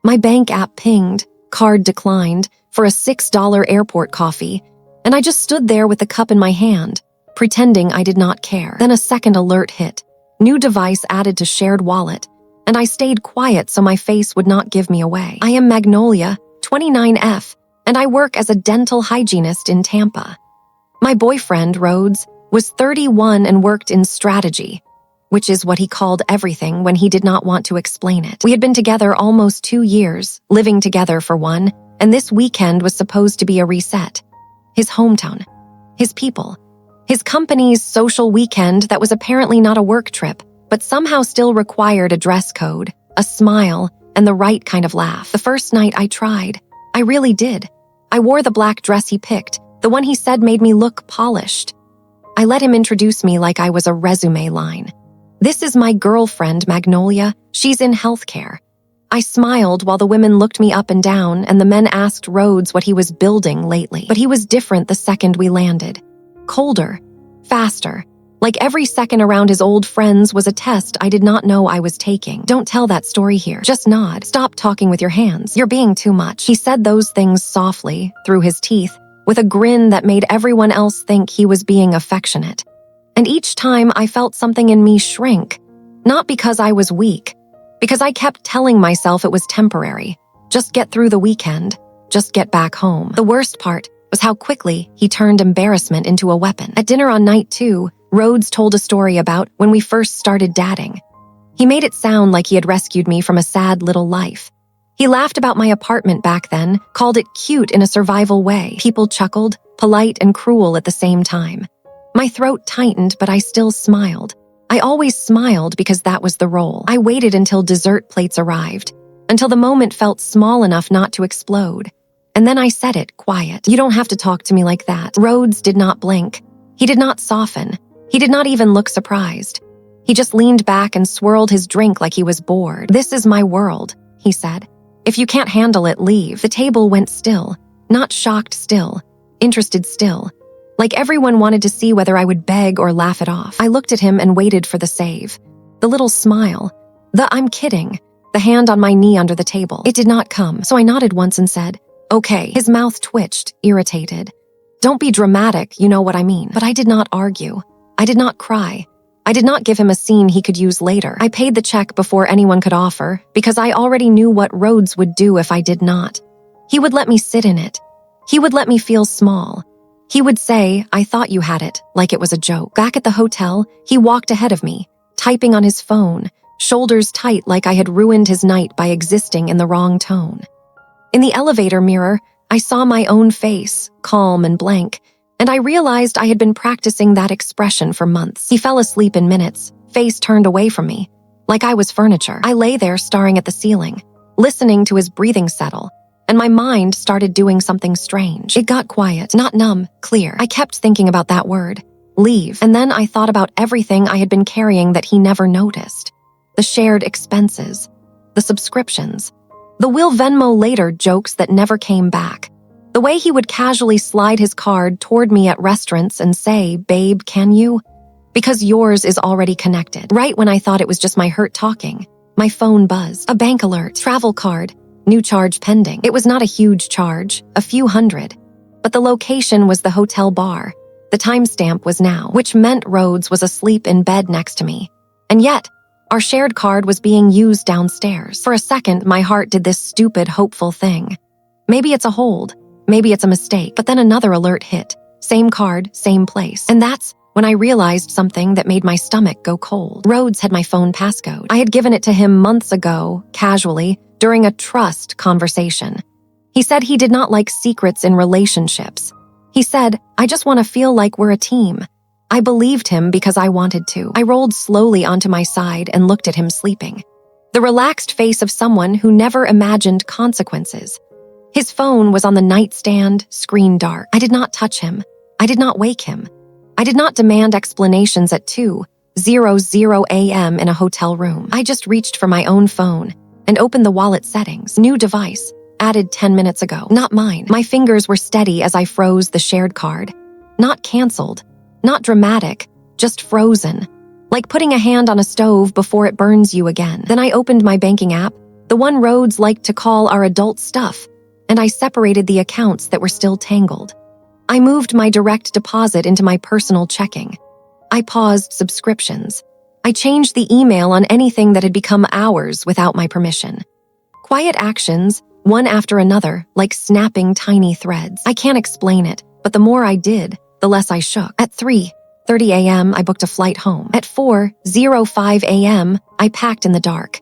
My bank app pinged, card declined, for a $6 airport coffee, and I just stood there with the cup in my hand, pretending I did not care. Then a second alert hit. New device added to shared wallet, and I stayed quiet so my face would not give me away. I am Magnolia, 29F, and I work as a dental hygienist in Tampa. My boyfriend, Rhodes, was 31 and worked in strategy, which is what he called everything when he did not want to explain it. We had been together almost 2 years, living together for one, and this weekend was supposed to be a reset. His hometown, his people, his company's social weekend that was apparently not a work trip, but somehow still required a dress code, a smile, and the right kind of laugh. The first night I tried. I really did. I wore the black dress he picked, the one he said made me look polished. I let him introduce me like I was a resume line. This is my girlfriend, Magnolia. She's in healthcare. I smiled while the women looked me up and down and the men asked Rhodes what he was building lately. But he was different the second we landed. Colder, faster. Like every second around his old friends was a test I did not know I was taking. Don't tell that story here. Just nod. Stop talking with your hands. You're being too much. He said those things softly, through his teeth, with a grin that made everyone else think he was being affectionate. And each time I felt something in me shrink. Not because I was weak, because I kept telling myself it was temporary. Just get through the weekend. Just get back home. The worst part was how quickly he turned embarrassment into a weapon. At dinner on night 2, Rhodes told a story about when we first started dating. He made it sound like he had rescued me from a sad little life. He laughed about my apartment back then, called it cute in a survival way. People chuckled, polite and cruel at the same time. My throat tightened, but I still smiled. I always smiled because that was the role. I waited until dessert plates arrived, until the moment felt small enough not to explode. And then I said it, quiet. You don't have to talk to me like that. Rhodes did not blink. He did not soften. He did not even look surprised. He just leaned back and swirled his drink like he was bored. This is my world, he said. If you can't handle it, leave. The table went still. Not shocked still. Interested still. Like everyone wanted to see whether I would beg or laugh it off. I looked at him and waited for the save. The little smile. The I'm kidding. The hand on my knee under the table. It did not come, so I nodded once and said, okay. His mouth twitched, irritated. Don't be dramatic, you know what I mean. But I did not argue. I did not cry. I did not give him a scene he could use later. I paid the check before anyone could offer, because I already knew what Rhodes would do if I did not. He would let me sit in it. He would let me feel small. He would say, I thought you had it, like it was a joke. Back at the hotel, he walked ahead of me, typing on his phone, shoulders tight like I had ruined his night by existing in the wrong tone. In the elevator mirror, I saw my own face, calm and blank, and I realized I had been practicing that expression for months. He fell asleep in minutes, face turned away from me, like I was furniture. I lay there staring at the ceiling, listening to his breathing settle, and my mind started doing something strange. It got quiet, not numb, clear. I kept thinking about that word, leave, and then I thought about everything I had been carrying that he never noticed. The shared expenses, the subscriptions, the "will Venmo later" jokes that never came back. The way he would casually slide his card toward me at restaurants and say, babe, can you? Because yours is already connected. Right when I thought it was just my hurt talking, my phone buzzed. A bank alert, travel card, new charge pending. It was not a huge charge, a few hundred, but the location was the hotel bar. The timestamp was now, which meant Rhodes was asleep in bed next to me. And yet, our shared card was being used downstairs. For a second, my heart did this stupid, hopeful thing. Maybe it's a hold. Maybe it's a mistake. But then another alert hit. Same card, same place. And that's when I realized something that made my stomach go cold. Rhodes had my phone passcode. I had given it to him months ago, casually, during a trust conversation. He said he did not like secrets in relationships. He said, I just want to feel like we're a team. I believed him because I wanted to. I rolled slowly onto my side and looked at him sleeping. The relaxed face of someone who never imagined consequences. His phone was on the nightstand, screen dark. I did not touch him. I did not wake him. I did not demand explanations at 2:00 a.m. in a hotel room. I just reached for my own phone and opened the wallet settings. New device, added 10 minutes ago. Not mine. My fingers were steady as I froze the shared card. Not canceled, not dramatic, just frozen. Like putting a hand on a stove before it burns you again. Then I opened my banking app, the one Rhodes liked to call our adult stuff, and I separated the accounts that were still tangled. I moved my direct deposit into my personal checking. I paused subscriptions. I changed the email on anything that had become ours without my permission. Quiet actions, one after another, like snapping tiny threads. I can't explain it, but the more I did, the less I shook. At 3:30 a.m., I booked a flight home. At 4:05 a.m., I packed in the dark.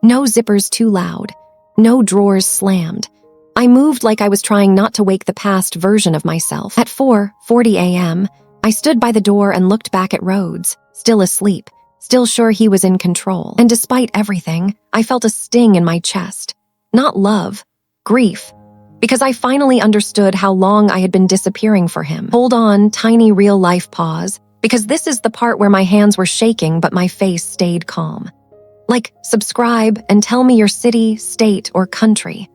No zippers too loud. No drawers slammed. I moved like I was trying not to wake the past version of myself. At 4:40 a.m., I stood by the door and looked back at Rhodes, still asleep, still sure he was in control. And despite everything, I felt a sting in my chest. Not love, grief, because I finally understood how long I had been disappearing for him. Hold on, tiny real-life pause, because this is the part where my hands were shaking but my face stayed calm. Like, subscribe and tell me your city, state, or country.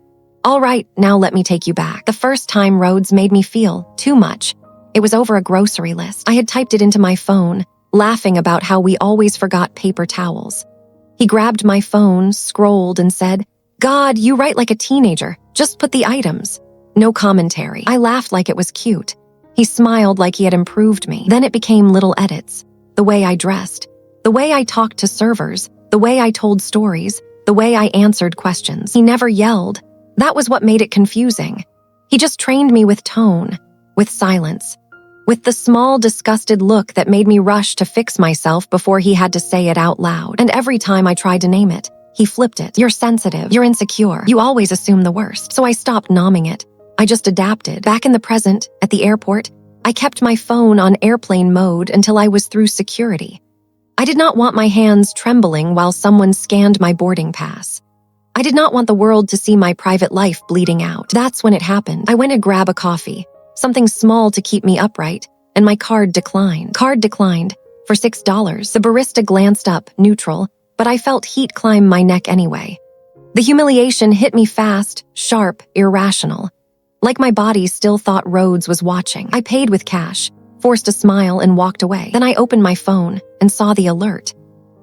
All right, now let me take you back. The first time Rhodes made me feel too much, it was over a grocery list. I had typed it into my phone, laughing about how we always forgot paper towels. He grabbed my phone, scrolled, and said, "God, you write like a teenager. Just put the items." No commentary. I laughed like it was cute. He smiled like he had improved me. Then it became little edits. The way I dressed, the way I talked to servers, the way I told stories, the way I answered questions. He never yelled. That was what made it confusing. He just trained me with tone, with silence, with the small, disgusted look that made me rush to fix myself before he had to say it out loud. And every time I tried to name it, he flipped it. "You're sensitive. You're insecure. You always assume the worst." So I stopped nomming it. I just adapted. Back in the present, at the airport, I kept my phone on airplane mode until I was through security. I did not want my hands trembling while someone scanned my boarding pass. I did not want the world to see my private life bleeding out. That's when it happened. I went to grab a coffee, something small to keep me upright, and my card declined. For $6. The barista glanced up, neutral, but I felt heat climb my neck anyway. The humiliation hit me fast, sharp, irrational. Like my body still thought Rhodes was watching. I paid with cash, forced a smile, and walked away. Then I opened my phone and saw the alert.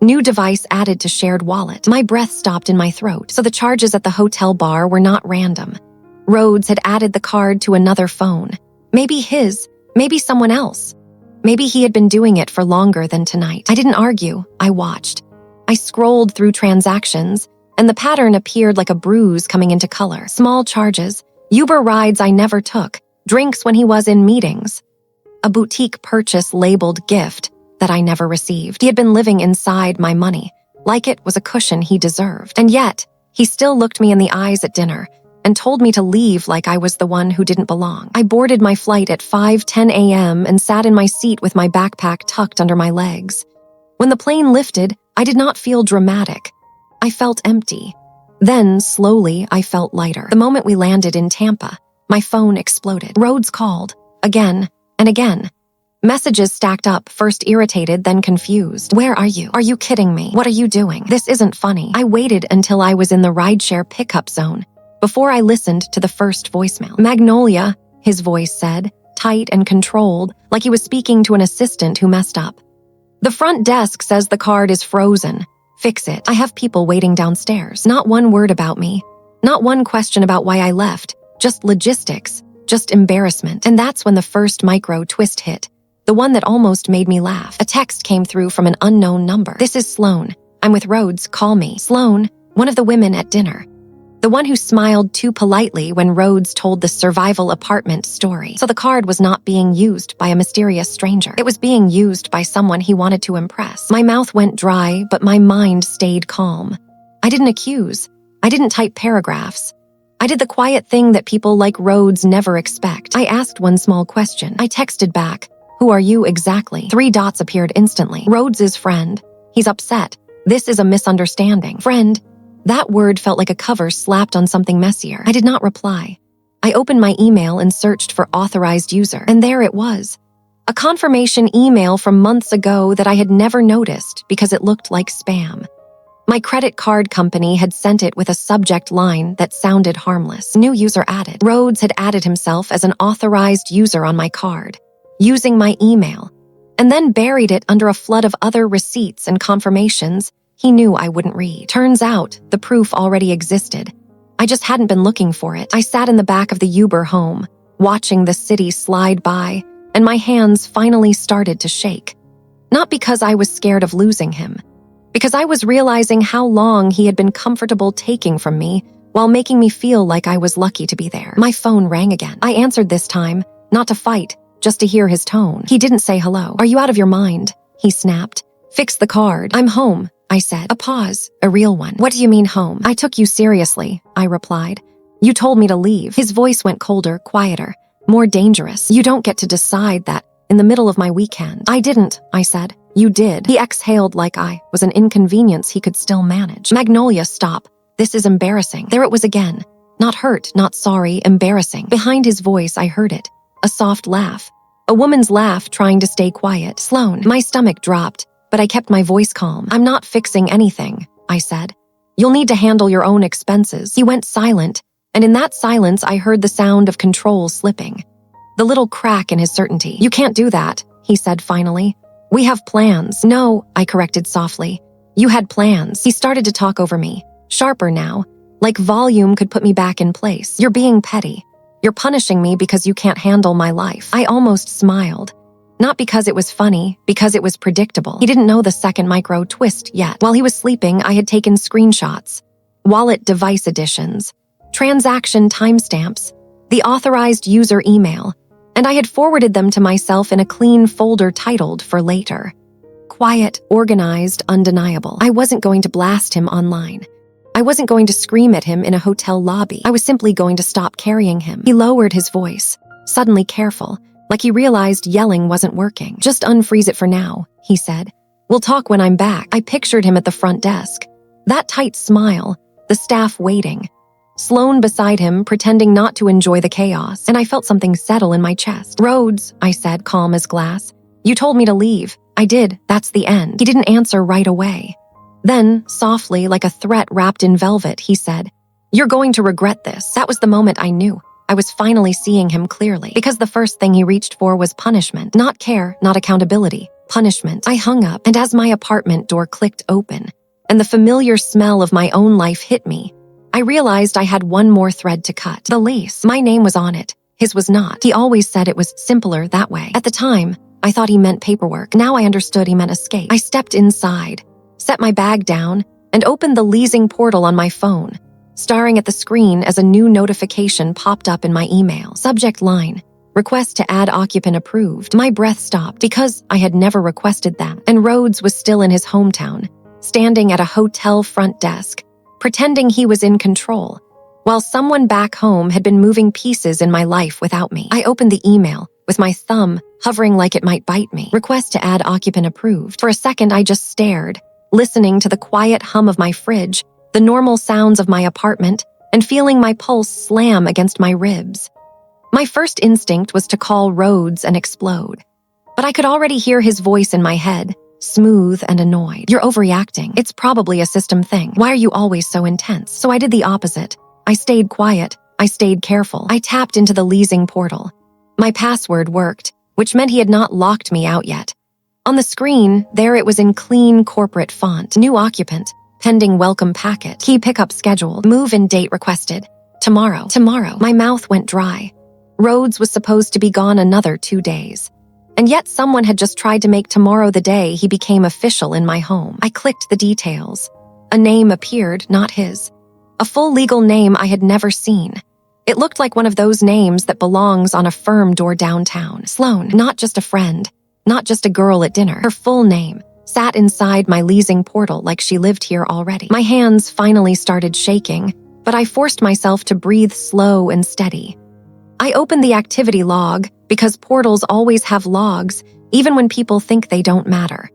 New device added to shared wallet. My breath stopped in my throat, so the charges at the hotel bar were not random. Rhodes had added the card to another phone. Maybe his, maybe someone else. Maybe he had been doing it for longer than tonight. I didn't argue, I watched. I scrolled through transactions, and the pattern appeared like a bruise coming into color. Small charges, Uber rides I never took, drinks when he was in meetings. A boutique purchase labeled gift that I never received. He had been living inside my money, like it was a cushion he deserved. And yet, he still looked me in the eyes at dinner and told me to leave like I was the one who didn't belong. I boarded my flight at 5:10 a.m. and sat in my seat with my backpack tucked under my legs. When the plane lifted, I did not feel dramatic. I felt empty. Then, slowly, I felt lighter. The moment we landed in Tampa, my phone exploded. Rhodes called, again and again. Messages stacked up, first irritated, then confused. "Where are you? Are you kidding me? What are you doing? This isn't funny." I waited until I was in the rideshare pickup zone before I listened to the first voicemail. "Magnolia," his voice said, tight and controlled, like he was speaking to an assistant who messed up. "The front desk says the card is frozen. Fix it. I have people waiting downstairs." Not one word about me. Not one question about why I left. Just logistics. Just embarrassment. And that's when the first micro twist hit. The one that almost made me laugh. A text came through from an unknown number. "This is Sloan. I'm with Rhodes. Call me." Sloan, one of the women at dinner. The one who smiled too politely when Rhodes told the survival apartment story. So the card was not being used by a mysterious stranger. It was being used by someone he wanted to impress. My mouth went dry, but my mind stayed calm. I didn't accuse. I didn't type paragraphs. I did the quiet thing that people like Rhodes never expect. I asked one small question. I texted back, "Who are you exactly?" 3 dots appeared instantly. "Rhodes's friend. He's upset. This is a misunderstanding." Friend. That word felt like a cover slapped on something messier. I did not reply. I opened my email and searched for authorized user, and there it was. A confirmation email from months ago that I had never noticed because it looked like spam. My credit card company had sent it with a subject line that sounded harmless. New user added. Rhodes had added himself as an authorized user on my card, using my email, and then buried it under a flood of other receipts and confirmations He knew I wouldn't read. Turns out, the proof already existed. I just hadn't been looking for it. I sat in the back of the Uber home, watching the city slide by, and my hands finally started to shake. Not because I was scared of losing him, because I was realizing how long he had been comfortable taking from me while making me feel like I was lucky to be there. My phone rang again. I answered this time, not to fight, just to hear his tone. He didn't say hello. "Are you out of your mind?" he snapped. "Fix the card." "I'm home," I said. A pause, a real one. "What do you mean home?" "I took you seriously," I replied. "You told me to leave." His voice went colder, quieter, more dangerous. "You don't get to decide that in the middle of my weekend." "I didn't," I said. "You did." He exhaled like I was an inconvenience he could still manage. "Magnolia, stop. This is embarrassing." There it was again. Not hurt, not sorry, embarrassing. Behind his voice, I heard it. A soft laugh. A woman's laugh trying to stay quiet. "Sloan." My stomach dropped, but I kept my voice calm. "I'm not fixing anything," I said. "You'll need to handle your own expenses." He went silent, and in that silence I heard the sound of control slipping. The little crack in his certainty. "You can't do that," he said finally. "We have plans." "No," I corrected softly. "You had plans." He started to talk over me, sharper now, like volume could put me back in place. "You're being petty. You're punishing me because you can't handle my life." I almost smiled. Not because it was funny, because it was predictable. He didn't know the second micro twist yet. While he was sleeping, I had taken screenshots, wallet device additions, transaction timestamps, the authorized user email, and I had forwarded them to myself in a clean folder titled "For Later." Quiet, organized, undeniable. I wasn't going to blast him online. I wasn't going to scream at him in a hotel lobby. I was simply going to stop carrying him. He lowered his voice, suddenly careful, like he realized yelling wasn't working. "Just unfreeze it for now," he said. "We'll talk when I'm back." I pictured him at the front desk. That tight smile, the staff waiting. Sloan beside him, pretending not to enjoy the chaos, and I felt something settle in my chest. "Rhodes," I said, calm as glass. "You told me to leave." "I did. That's the end." He didn't answer right away. Then, softly, like a threat wrapped in velvet, he said, "You're going to regret this." That was the moment I knew. I was finally seeing him clearly, because the first thing he reached for was punishment. Not care, not accountability. Punishment. I hung up, and as my apartment door clicked open, and the familiar smell of my own life hit me, I realized I had one more thread to cut. The lease. My name was on it. His was not. He always said it was simpler that way. At the time, I thought he meant paperwork. Now I understood he meant escape. I stepped inside, set my bag down, and opened the leasing portal on my phone, staring at the screen as a new notification popped up in my email. Subject line: request to add occupant approved. My breath stopped because I had never requested that, and Rhodes was still in his hometown, standing at a hotel front desk, pretending he was in control, while someone back home had been moving pieces in my life without me. I opened the email, with my thumb hovering like it might bite me. Request to add occupant approved. For a second, I just stared, listening to the quiet hum of my fridge, the normal sounds of my apartment, and feeling my pulse slam against my ribs. My first instinct was to call Rhodes and explode, but I could already hear his voice in my head, smooth and annoyed. "You're overreacting. It's probably a system thing. Why are you always so intense?" So I did the opposite. I stayed quiet. I stayed careful. I tapped into the leasing portal. My password worked, which meant he had not locked me out yet. On the screen, there it was in clean corporate font. New occupant. Pending welcome packet. Key pickup scheduled. Move-in date requested. Tomorrow. Tomorrow. My mouth went dry. Rhodes was supposed to be gone another 2 days. And yet someone had just tried to make tomorrow the day he became official in my home. I clicked the details. A name appeared, not his. A full legal name I had never seen. It looked like one of those names that belongs on a firm door downtown. Sloan, not just a friend, not just a girl at dinner. Her full name sat inside my leasing portal like she lived here already. My hands finally started shaking, but I forced myself to breathe slow and steady. I opened the activity log because portals always have logs, even when people think they don't matter.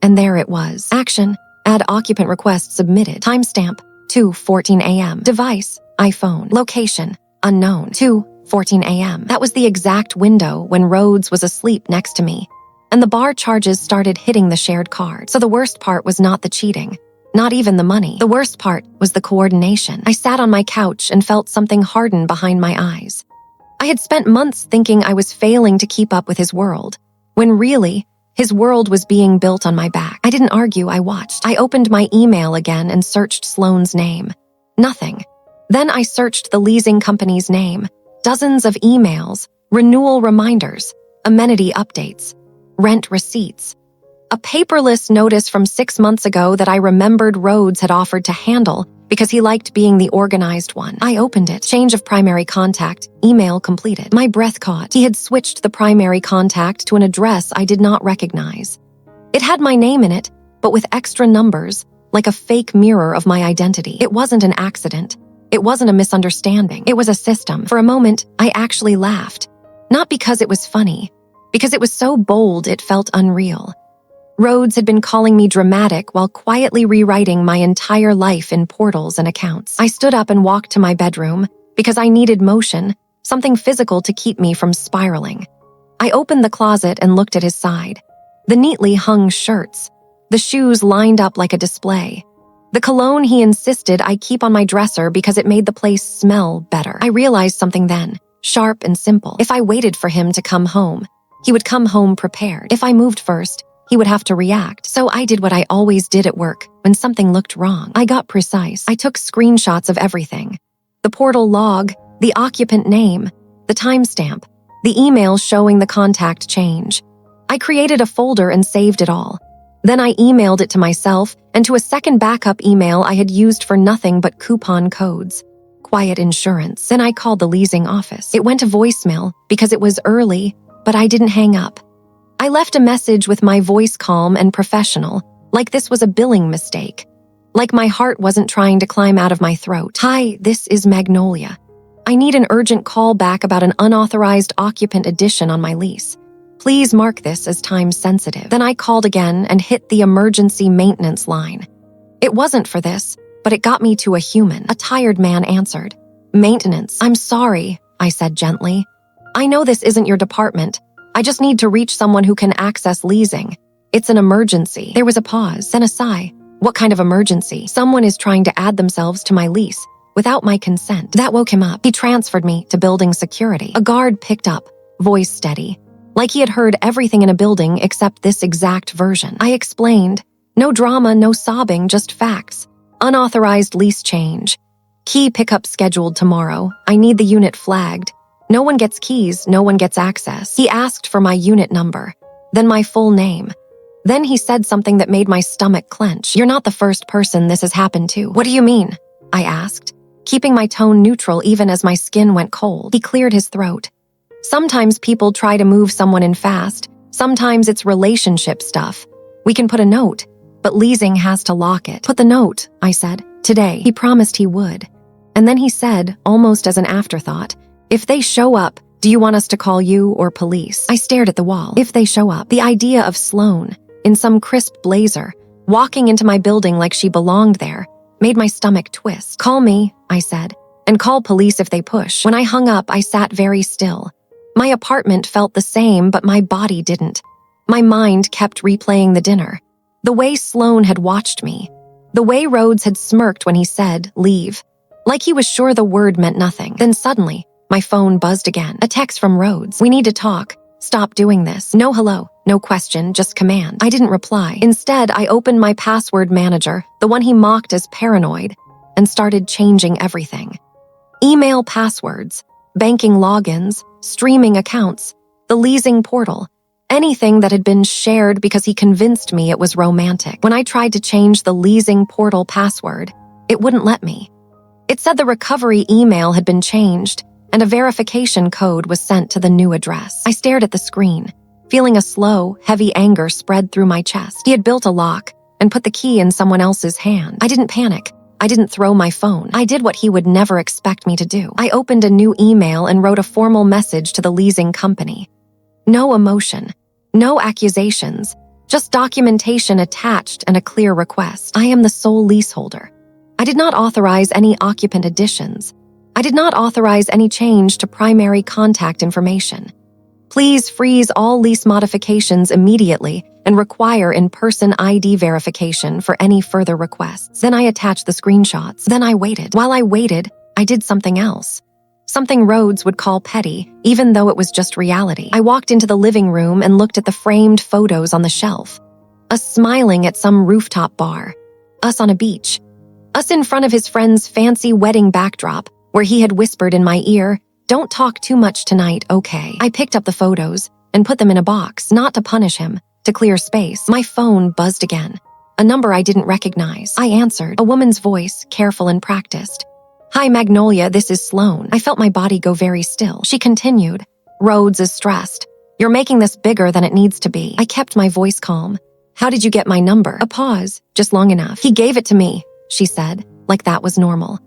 And there it was. Action: add occupant request submitted. Timestamp: 2:14 a.m. Device: iPhone. Location: unknown. 2:14 a.m. That was the exact window when Rhodes was asleep next to me, and the bar charges started hitting the shared card. So the worst part was not the cheating, not even the money. The worst part was the coordination. I sat on my couch and felt something harden behind my eyes. I had spent months thinking I was failing to keep up with his world, when really, His world was being built on my back. I didn't argue, I watched. I opened my email again and searched Sloane's name. Nothing. Then I searched the leasing company's name. Dozens of emails, renewal reminders, amenity updates, rent receipts. A paperless notice from 6 months ago that I remembered Rhodes had offered to handle because he liked being the organized one. I opened it. Change of primary contact. Email completed. My breath caught. He had switched the primary contact to an address I did not recognize. It had my name in it, but with extra numbers, like a fake mirror of my identity. It wasn't an accident. It wasn't a misunderstanding. It was a system. For a moment, I actually laughed. Not because it was funny, because it was so bold it felt unreal. Rhodes had been calling me dramatic while quietly rewriting my entire life in portals and accounts. I stood up and walked to my bedroom because I needed motion, something physical to keep me from spiraling. I opened the closet and looked at his side. The neatly hung shirts, the shoes lined up like a display. The cologne he insisted I keep on my dresser because it made the place smell better. I realized something then, sharp and simple. If I waited for him to come home, he would come home prepared. If I moved first, he would have to react. So I did what I always did at work when something looked wrong. I got precise. I took screenshots of everything. The portal log, the occupant name, the timestamp, the email showing the contact change. I created a folder and saved it all. Then I emailed it to myself and to a second backup email I had used for nothing but coupon codes. Quiet insurance. Then I called the leasing office. It went to voicemail because it was early, but I didn't hang up. I left a message with my voice calm and professional, like this was a billing mistake. Like my heart wasn't trying to climb out of my throat. Hi, this is Magnolia. I need an urgent call back about an unauthorized occupant addition on my lease. Please mark this as time sensitive. Then I called again and hit the emergency maintenance line. It wasn't for this, but it got me to a human. A tired man answered. Maintenance. I'm sorry, I said gently. I know this isn't your department. I just need to reach someone who can access leasing. It's an emergency. There was a pause, then a sigh. What kind of emergency? Someone is trying to add themselves to my lease without my consent. That woke him up. He transferred me to building security. A guard picked up, voice steady, like he had heard everything in a building except this exact version. I explained. No drama, no sobbing, just facts. Unauthorized lease change. Key pickup scheduled tomorrow. I need the unit flagged. No one gets keys, no one gets access. He asked for my unit number, then my full name. Then he said something that made my stomach clench. You're not the first person this has happened to. What do you mean? I asked, keeping my tone neutral even as my skin went cold. He cleared his throat. Sometimes people try to move someone in fast. Sometimes it's relationship stuff. We can put a note, but leasing has to lock it. Put the note, I said, today. He promised he would. And then he said, almost as an afterthought, if they show up, do you want us to call you or police? I stared at the wall. If they show up, the idea of Sloane, in some crisp blazer, walking into my building like she belonged there, made my stomach twist. Call me, I said, and call police if they push. When I hung up, I sat very still. My apartment felt the same, but my body didn't. My mind kept replaying the dinner. The way Sloane had watched me. The way Rhodes had smirked when he said, leave. Like he was sure the word meant nothing. Then suddenly, my phone buzzed again. A text from Rhodes. We need to talk. Stop doing this. No hello, no question, just command. I didn't reply. Instead, I opened my password manager, the one he mocked as paranoid, and started changing everything. Email passwords, banking logins, streaming accounts, the leasing portal, anything that had been shared because he convinced me it was romantic. When I tried to change the leasing portal password, it wouldn't let me. It said the recovery email had been changed, and a verification code was sent to the new address. I stared at the screen, feeling a slow, heavy anger spread through my chest. He had built a lock and put the key in someone else's hand. I didn't panic. I didn't throw my phone. I did what he would never expect me to do. I opened a new email and wrote a formal message to the leasing company. No emotion, no accusations, just documentation attached and a clear request. I am the sole leaseholder. I did not authorize any occupant additions. I did not authorize any change to primary contact information. Please freeze all lease modifications immediately and require in-person ID verification for any further requests. Then I attached the screenshots. Then I waited. While I waited, I did something else. Something Rhodes would call petty, even though it was just reality. I walked into the living room and looked at the framed photos on the shelf. Us smiling at some rooftop bar. Us on a beach. Us in front of his friend's fancy wedding backdrop, where he had whispered in my ear, "Don't talk too much tonight, okay?" I picked up the photos and put them in a box, not to punish him, to clear space. My phone buzzed again. A number I didn't recognize. I answered, a woman's voice, careful and practiced. "Hi, Magnolia, this is Sloane." I felt my body go very still. She continued, "Rhodes is stressed. You're making this bigger than it needs to be." I kept my voice calm. "How did you get my number?" A pause, just long enough. "He gave it to me," she said, like that was normal.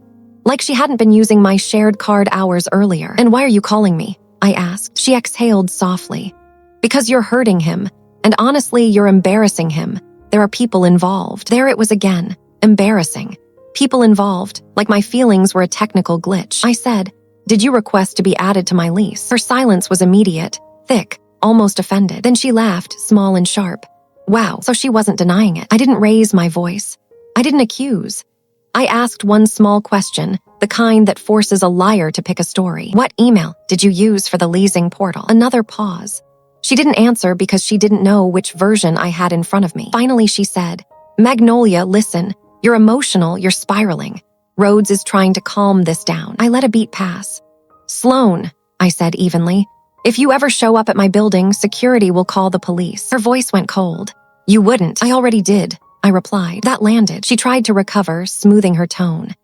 Like she hadn't been using my shared card hours earlier. "And why are you calling me?" I asked. She exhaled softly. "Because you're hurting him, and honestly, you're embarrassing him. There are people involved." There it was again. Embarrassing. People involved, like my feelings were a technical glitch. I said, "Did you request to be added to my lease?" Her silence was immediate, thick, almost offended. Then she laughed, small and sharp. Wow, so she wasn't denying it. I didn't raise my voice. I didn't accuse. I asked one small question, the kind that forces a liar to pick a story. "What email did you use for the leasing portal?" Another pause. She didn't answer because she didn't know which version I had in front of me. Finally, she said, "Magnolia, listen. You're emotional, you're spiraling. Rhodes is trying to calm this down." I let a beat pass. "Sloane," I said evenly, "if you ever show up at my building, security will call the police." Her voice went cold. "You wouldn't." "I already did," I replied. That landed. She tried to recover, smoothing her tone.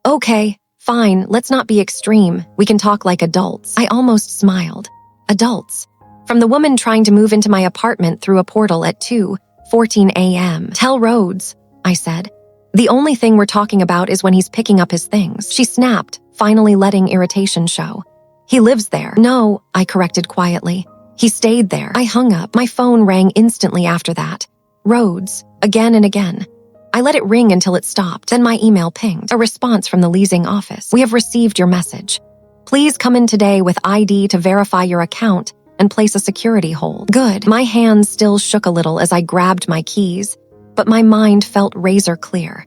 "Okay, fine, let's not be extreme. We can talk like adults." I almost smiled. Adults. From the woman trying to move into my apartment through a portal at 2:14 a.m. "Tell Rhodes," I said. "The only thing we're talking about is when he's picking up his things." She snapped, finally letting irritation show. "He lives there." "No," I corrected quietly. "He stayed there." I hung up. My phone rang instantly after that. Rhodes, again and again. I let it ring until it stopped. Then my email pinged. A response from the leasing office. "We have received your message. Please come in today with ID to verify your account and place a security hold." Good. My hands still shook a little as I grabbed my keys, but my mind felt razor clear.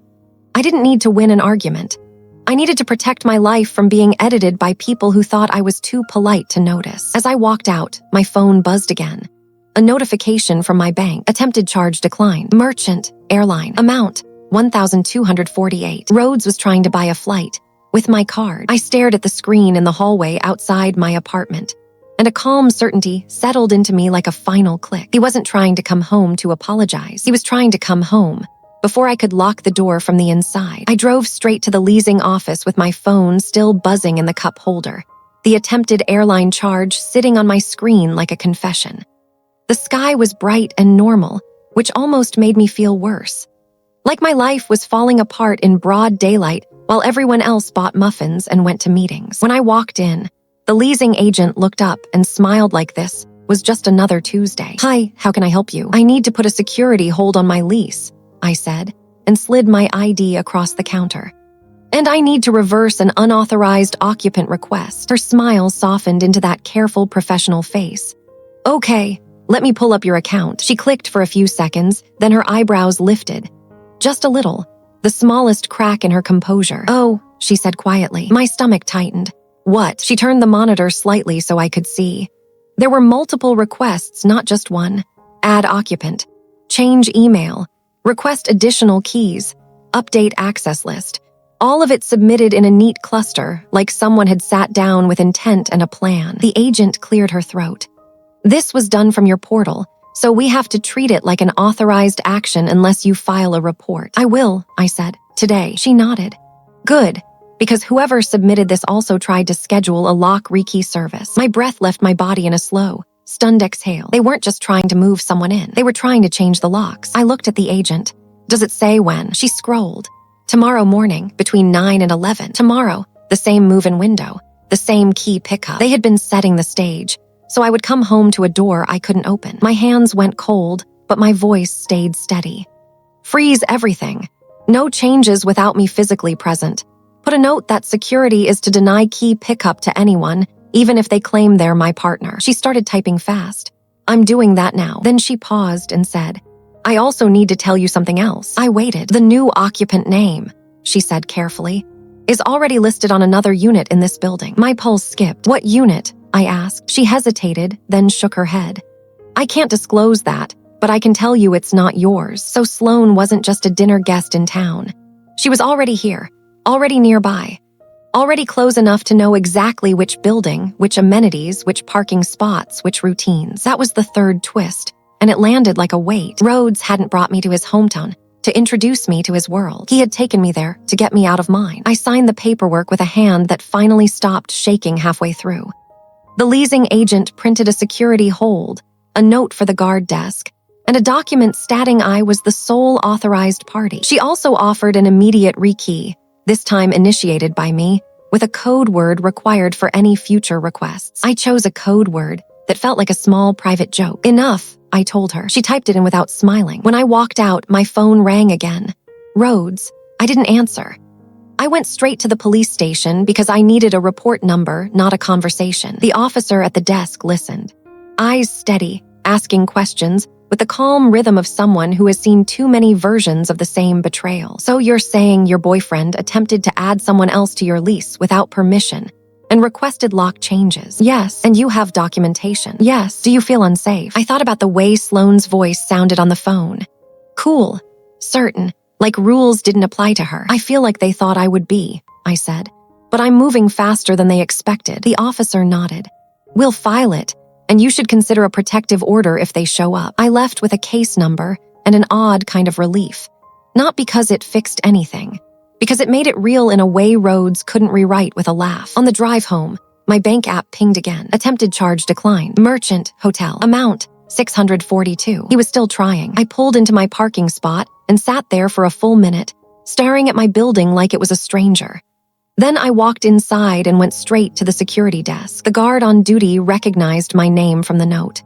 I didn't need to win an argument. I needed to protect my life from being edited by people who thought I was too polite to notice. As I walked out, my phone buzzed again. A notification from my bank. Attempted charge declined. Merchant, airline, amount, $1,248. Rhodes was trying to buy a flight. With my card, I stared at the screen in the hallway outside my apartment, and a calm certainty settled into me like a final click. He wasn't trying to come home to apologize. He was trying to come home before I could lock the door from the inside. I drove straight to the leasing office with my phone still buzzing in the cup holder, the attempted airline charge sitting on my screen like a confession. The sky was bright and normal, which almost made me feel worse. Like my life was falling apart in broad daylight while everyone else bought muffins and went to meetings. When I walked in, the leasing agent looked up and smiled like this was just another Tuesday. "Hi, how can I help you?" "I need to put a security hold on my lease," I said, and slid my ID across the counter. "And I need to reverse an unauthorized occupant request." Her smile softened into that careful professional face. "Okay, let me pull up your account." She clicked for a few seconds, then her eyebrows lifted. Just a little, the smallest crack in her composure. "Oh," she said quietly. My stomach tightened. "What?" She turned the monitor slightly so I could see. There were multiple requests, not just one. Add occupant. Change email. Request additional keys. Update access list. All of it submitted in a neat cluster, like someone had sat down with intent and a plan. The agent cleared her throat. "This was done from your portal, so we have to treat it like an authorized action unless you file a report." "I will," I said. "Today." She nodded. "Good, because whoever submitted this also tried to schedule a lock rekey service." My breath left my body in a slow, stunned exhale. They weren't just trying to move someone in. They were trying to change the locks. I looked at the agent. "Does it say when?" She scrolled. "Tomorrow morning, between 9 and 11. Tomorrow, the same move-in window, the same key pickup." They had been setting the stage, so I would come home to a door I couldn't open. My hands went cold, but my voice stayed steady. "Freeze everything. No changes without me physically present. Put a note that security is to deny key pickup to anyone, even if they claim they're my partner." She started typing fast. "I'm doing that now." Then she paused and said, "I also need to tell you something else." I waited. "The new occupant name," she said carefully. is already listed on another unit in this building. My pulse skipped. What unit? I asked. She hesitated, then shook her head. I can't disclose that, but I can tell you it's not yours. So Sloane wasn't just a dinner guest in town. She was already here, already nearby, already close enough to know exactly which building, which amenities, which parking spots, which routines. That was the third twist, and it landed like a weight. Rhodes hadn't brought me to his hometown to introduce me to his world. He had taken me there to get me out of mine. I signed the paperwork with a hand that finally stopped shaking halfway through. The leasing agent printed a security hold, a note for the guard desk, and a document stating I was the sole authorized party. She also offered an immediate rekey, this time initiated by me, with a code word required for any future requests. I chose a code word that felt like a small private joke. Enough, I told her. She typed it in without smiling. When I walked out, my phone rang again. Rhodes. I didn't answer. I went straight to the police station because I needed a report number, not a conversation. The officer at the desk listened, eyes steady, asking questions, with the calm rhythm of someone who has seen too many versions of the same betrayal. So you're saying your boyfriend attempted to add someone else to your lease without permission and requested lock changes? Yes. And you have documentation? Yes. Do you feel unsafe? I thought about the way Sloane's voice sounded on the phone. Cool. Certain. Like rules didn't apply to her. I feel like they thought I would be, I said. But I'm moving faster than they expected. The officer nodded. We'll file it, and you should consider a protective order if they show up. I left with a case number and an odd kind of relief. Not because it fixed anything, because it made it real in a way Rhodes couldn't rewrite with a laugh. On the drive home, my bank app pinged again. Attempted charge declined. Merchant, hotel. Amount, $642. He was still trying. I pulled into my parking spot and sat there for a full minute, staring at my building like it was a stranger. Then I walked inside and went straight to the security desk. The guard on duty recognized my name from the note.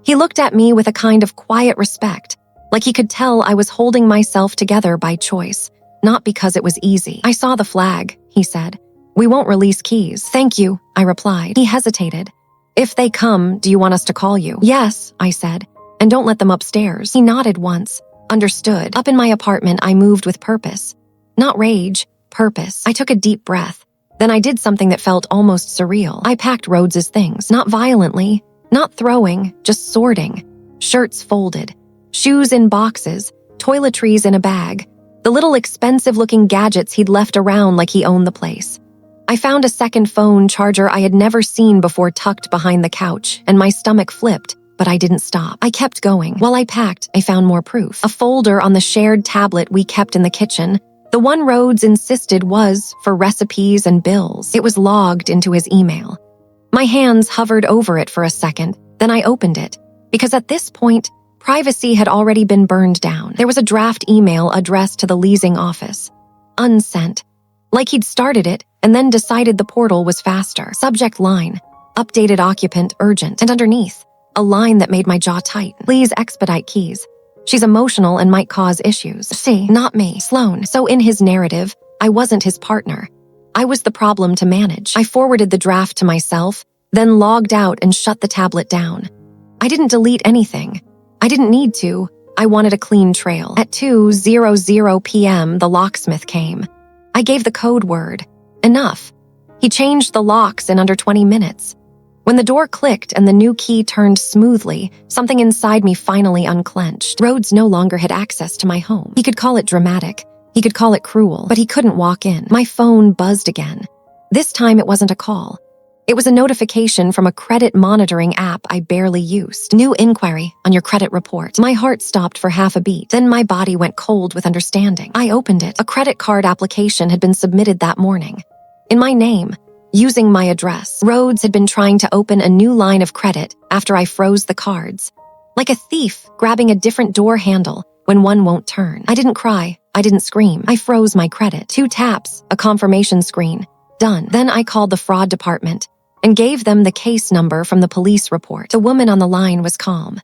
He looked at me with a kind of quiet respect, like he could tell I was holding myself together by choice, not because it was easy. I saw the flag, he said. We won't release keys. Thank you, I replied. He hesitated. If they come, do you want us to call you? Yes, I said, and don't let them upstairs. He nodded once. Understood. Up in my apartment, I moved with purpose. Not rage, purpose. I took a deep breath. Then I did something that felt almost surreal. I packed Rhodes's things, not violently, not throwing, just sorting. Shirts folded, shoes in boxes, toiletries in a bag, the little expensive-looking gadgets he'd left around like he owned the place. I found a second phone charger I had never seen before tucked behind the couch, and my stomach flipped, but I didn't stop. I kept going. While I packed, I found more proof. A folder on the shared tablet we kept in the kitchen, the one Rhodes insisted was for recipes and bills. It was logged into his email. My hands hovered over it for a second, then I opened it, because at this point, privacy had already been burned down. There was a draft email addressed to the leasing office. Unsent. Like he'd started it and then decided the portal was faster. Subject line, updated occupant urgent. And underneath, a line that made my jaw tighten. Please expedite keys. She's emotional and might cause issues. See, not me, Sloane. So in his narrative, I wasn't his partner. I was the problem to manage. I forwarded the draft to myself, then logged out and shut the tablet down. I didn't delete anything. I didn't need to. I wanted a clean trail. At 2:00 p.m., the locksmith came. I gave the code word. Enough. He changed the locks in under 20 minutes. When the door clicked and the new key turned smoothly, something inside me finally unclenched. Rhodes no longer had access to my home. He could call it dramatic. He could call it cruel, but he couldn't walk in. My phone buzzed again. This time it wasn't a call. It was a notification from a credit monitoring app I barely used. New inquiry on your credit report. My heart stopped for half a beat. Then my body went cold with understanding. I opened it. A credit card application had been submitted that morning. In my name, using my address. Rhodes had been trying to open a new line of credit after I froze the cards. Like a thief grabbing a different door handle when one won't turn. I didn't cry. I didn't scream. I froze my credit. 2 taps, a confirmation screen. Done. Then I called the fraud department and gave them the case number from the police report. The woman on the line was calm.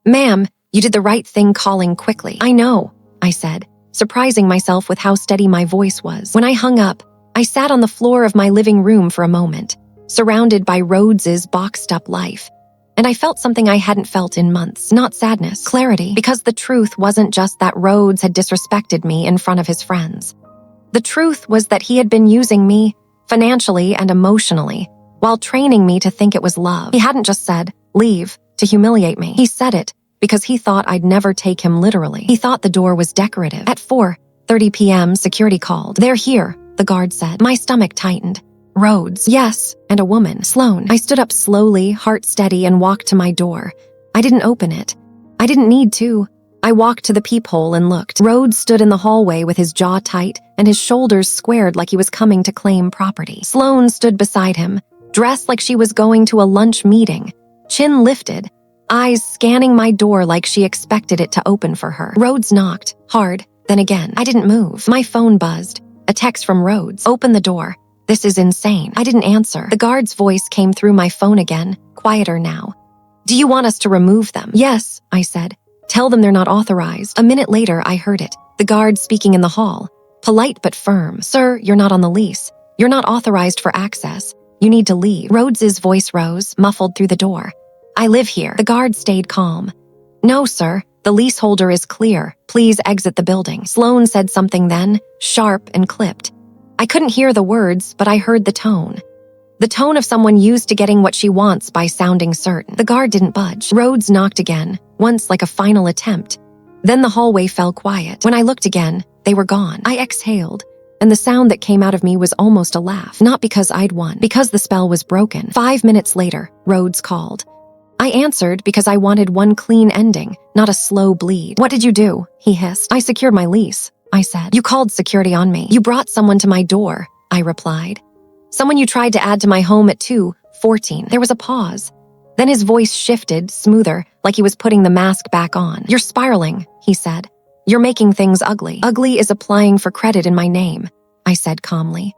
Ma'am, you did the right thing calling quickly. I know, I said, surprising myself with how steady my voice was. When I hung up, I sat on the floor of my living room for a moment, surrounded by Rhodes's boxed-up life. And I felt something I hadn't felt in months. Not sadness, clarity, because the truth wasn't just that Rhodes had disrespected me in front of his friends. The truth was that he had been using me, financially and emotionally, while training me to think it was love. He hadn't just said, "Leave," to humiliate me. He said it because he thought I'd never take him literally. He thought the door was decorative. At 4:30 p.m., security called. "They're here," the guard said. My stomach tightened. Rhodes. Yes, and a woman. Sloan. I stood up slowly, heart steady, and walked to my door. I didn't open it. I didn't need to. I walked to the peephole and looked. Rhodes stood in the hallway with his jaw tight and his shoulders squared like he was coming to claim property. Sloan stood beside him, dressed like she was going to a lunch meeting, chin lifted, eyes scanning my door like she expected it to open for her. Rhodes knocked, hard, then again. I didn't move. My phone buzzed. A text from Rhodes. "Open the door. This is insane." I didn't answer. The guard's voice came through my phone again, quieter now. "Do you want us to remove them?" "Yes," I said. "Tell them they're not authorized." A minute later, I heard it. The guard speaking in the hall. Polite but firm. "Sir, you're not on the lease. You're not authorized for access. You need to leave." Rhodes's voice rose, muffled through the door. "I live here." The guard stayed calm. "No, sir. The leaseholder is clear. Please exit the building." Sloan said something then, sharp and clipped. I couldn't hear the words, but I heard the tone. The tone of someone used to getting what she wants by sounding certain. The guard didn't budge. Rhodes knocked again, once like a final attempt. Then the hallway fell quiet. When I looked again, they were gone. I exhaled, and the sound that came out of me was almost a laugh. Not because I'd won, because the spell was broken. 5 minutes later, Rhodes called. I answered because I wanted one clean ending, not a slow bleed. "What did you do?" he hissed. "I secured my lease," I said. "You called security on me. You brought someone to my door," I replied. "Someone you tried to add to my home at 2:14. There was a pause. Then his voice shifted, smoother, like he was putting the mask back on. "You're spiraling," he said. "You're making things ugly." "Ugly is applying for credit in my name," I said calmly.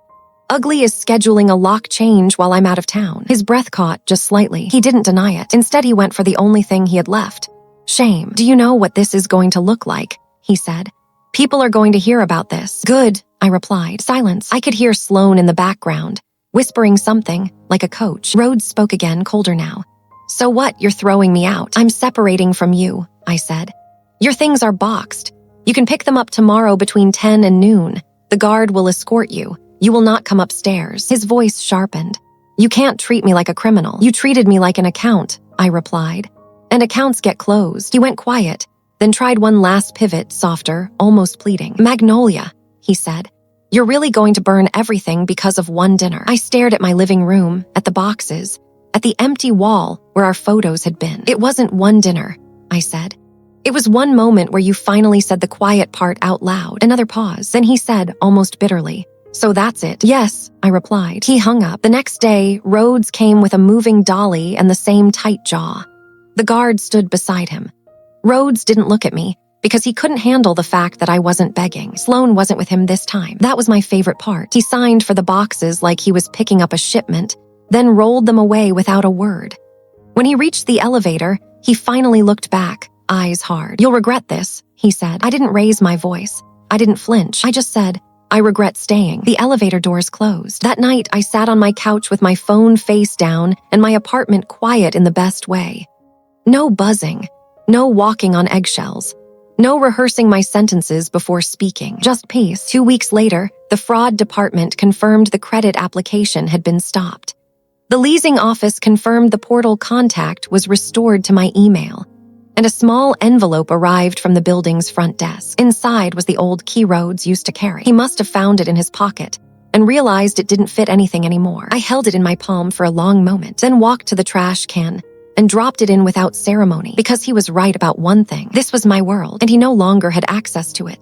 "Ugly is scheduling a lock change while I'm out of town." His breath caught just slightly. He didn't deny it. Instead, he went for the only thing he had left. "Shame. Do you know what this is going to look like?" he said. "People are going to hear about this." "Good," I replied. Silence. I could hear Sloan in the background, whispering something, like a coach. Rhodes spoke again, colder now. "So what? You're throwing me out." "I'm separating from you," I said. "Your things are boxed. You can pick them up tomorrow between 10 and noon. The guard will escort you. You will not come upstairs." His voice sharpened. "You can't treat me like a criminal. You treated me like an account," I replied. "And accounts get closed." He went quiet, then tried one last pivot, softer, almost pleading. "Magnolia," he said. "You're really going to burn everything because of one dinner." I stared at my living room, at the boxes, at the empty wall where our photos had been. "It wasn't one dinner," I said. "It was one moment where you finally said the quiet part out loud." Another pause. Then he said, almost bitterly, "So that's it?" "Yes," I replied. He hung up. The next day, Rhodes came with a moving dolly and the same tight jaw. The guard stood beside him. Rhodes didn't look at me, because he couldn't handle the fact that I wasn't begging. Sloan wasn't with him this time. That was my favorite part. He signed for the boxes like he was picking up a shipment, then rolled them away without a word. When he reached the elevator, he finally looked back, eyes hard. "You'll regret this," he said. I didn't raise my voice. I didn't flinch. I just said, "I regret staying." The elevator doors closed. That night, I sat on my couch with my phone face down and my apartment quiet in the best way. No buzzing. No walking on eggshells. No rehearsing my sentences before speaking. Just peace. 2 weeks later, the fraud department confirmed the credit application had been stopped. The leasing office confirmed the portal contact was restored to my email, and a small envelope arrived from the building's front desk. Inside was the old key Rhodes used to carry. He must have found it in his pocket and realized it didn't fit anything anymore. I held it in my palm for a long moment, then walked to the trash can and dropped it in without ceremony, because he was right about one thing. This was my world, and he no longer had access to it.